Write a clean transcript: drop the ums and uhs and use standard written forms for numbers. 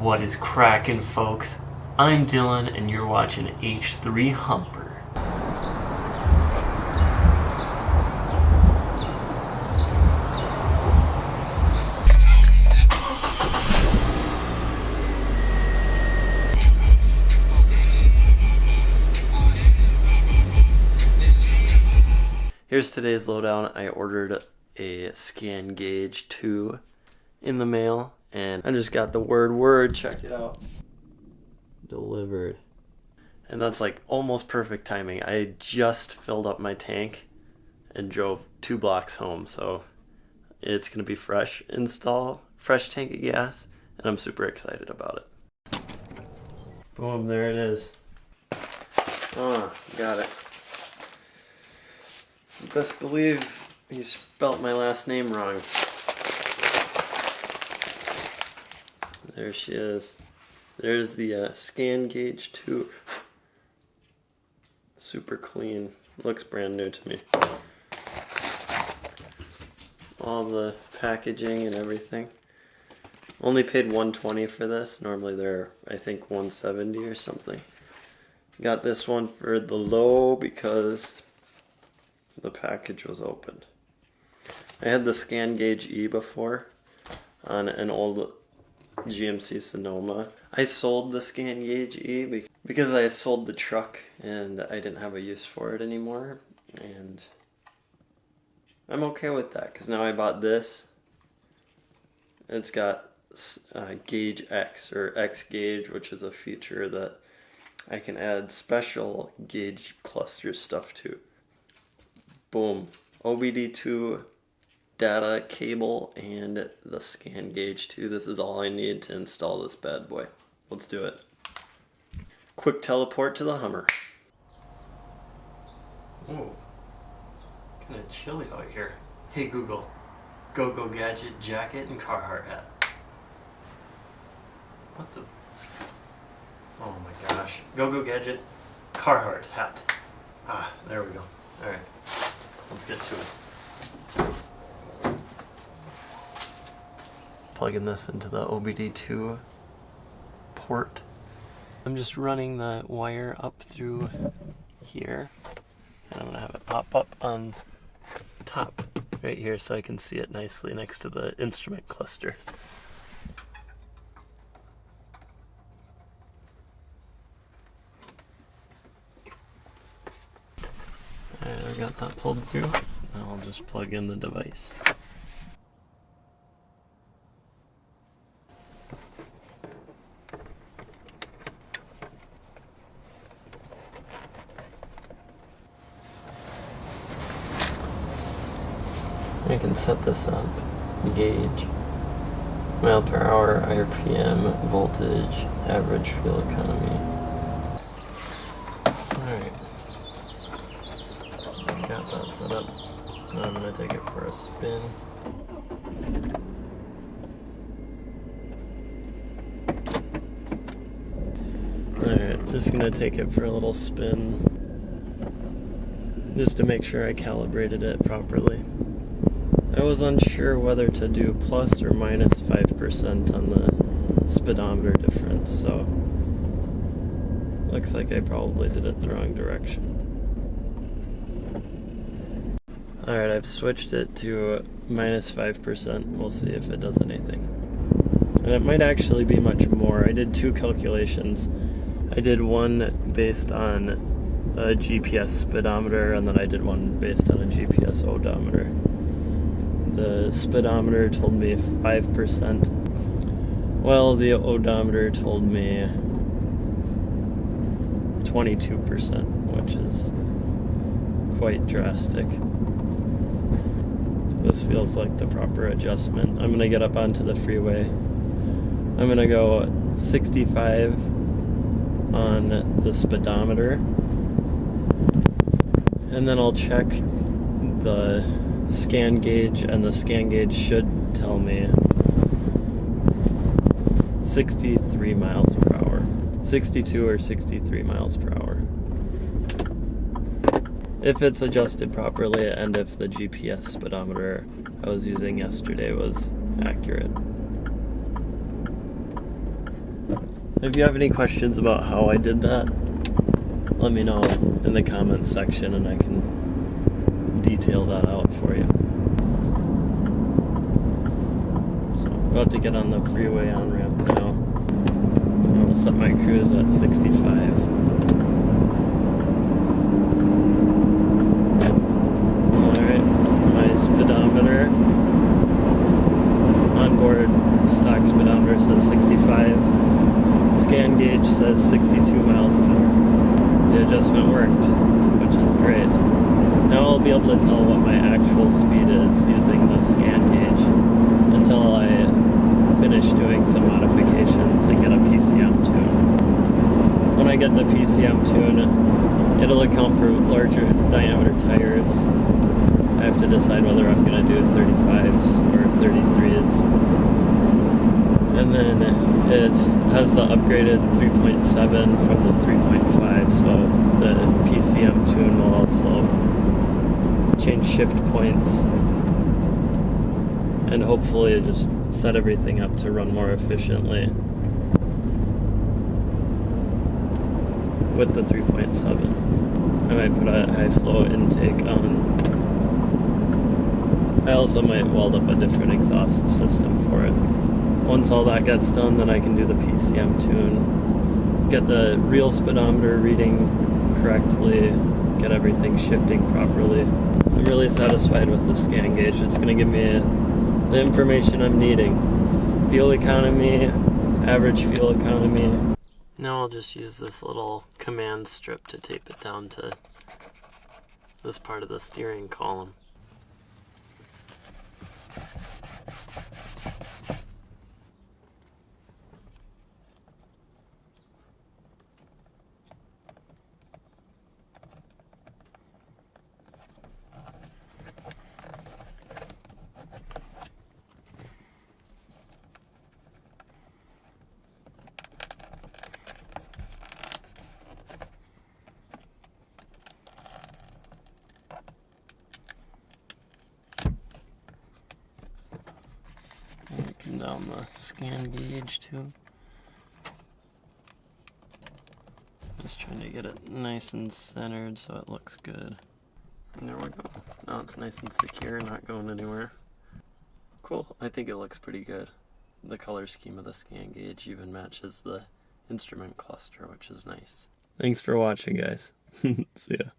What is crackin', folks? I'm Dylan and you're watching H3 Humper. Here's today's lowdown. I ordered a ScanGauge II in the mail, and I just got the word, check it out, delivered. And that's like almost perfect timing. I just filled up my tank and drove 2 blocks home, so it's gonna be fresh tank of gas, and I'm super excited about it. Boom, there it is. Got it. Best believe he spelt my last name wrong. There she is. There's the ScanGauge II. Super clean. Looks brand new to me. All the packaging and everything. Only paid $120 for this. Normally they're, I think, $170 or something. Got this one for the low because the package was opened. I had the ScanGauge E before on an old GMC Sonoma. I sold the ScanGauge E because I sold the truck and I didn't have a use for it anymore, and I'm okay with that because now I bought this. It's got Gauge X or X Gauge, which is a feature that I can add special gauge cluster stuff to. Boom. OBD2 data cable and the ScanGauge II. This is all I need to install this bad boy. Let's do it. Quick teleport to the Hummer. Oh, kind of chilly out here. Hey Google, go gadget, jacket, and Carhartt hat. What the? Oh my gosh. Go gadget, Carhartt hat. There we go. All right. Let's get to it. Plugging this into the OBD2 port. I'm just running the wire up through here, and I'm gonna have it pop up on top right here so I can see it nicely next to the instrument cluster. Alright, I got that pulled through. Now I'll just plug in the device. I can set this up. Gauge, mile per hour, RPM, voltage, average fuel economy. Alright. Got that set up. Now I'm going to take it for a spin. Alright, just going to take it for a little spin just to make sure I calibrated it properly. I was unsure whether to do plus or minus 5% on the speedometer difference, so looks like I probably did it the wrong direction. Alright, I've switched it to minus 5%. We'll see if it does anything. And it might actually be much more. I did 2 calculations. I did one based on a GPS speedometer, and then I did one based on a GPS odometer. The speedometer told me 5%. Well, the odometer told me 22%, which is quite drastic. This feels like the proper adjustment. I'm gonna get up onto the freeway. I'm gonna go 65 on the speedometer, and then I'll check the ScanGauge, and the ScanGauge should tell me 63 miles per hour. 62 or 63 miles per hour. If it's adjusted properly, and if the GPS speedometer I was using yesterday was accurate. If you have any questions about how I did that, let me know in the comments section and I can detail that out for you. So I'm about to get on the freeway on-ramp now. I'll set my cruise at 65. Speedometer, onboard stock speedometer says 65, ScanGauge says 62 miles an hour. The adjustment worked, which is great. Now I'll be able to tell what my actual speed is using the ScanGauge until I finish doing some modifications and get a PCM tune. When I get the PCM tune, it'll account for larger diameter tires. I have to decide whether I'm going to do 35s or 33s. And then it has the upgraded 3.7 from the 3.5, so the PCM tune will also change shift points and hopefully just set everything up to run more efficiently with the 3.7. I might put a high flow intake on. I also might weld up a different exhaust system for it. Once all that gets done, then I can do the PCM tune, get the real speedometer reading correctly, get everything shifting properly. I'm really satisfied with the ScanGauge. It's going to give me the information I'm needing. Fuel economy, average fuel economy. Now I'll just use this little command strip to tape it down to this part of the steering column. Come down the ScanGauge II. Just trying to get it nice and centered so it looks good. And there we go. Now it's nice and secure, not going anywhere. Cool, I think it looks pretty good. The color scheme of the ScanGauge even matches the instrument cluster, which is nice. Thanks for watching, guys. See ya.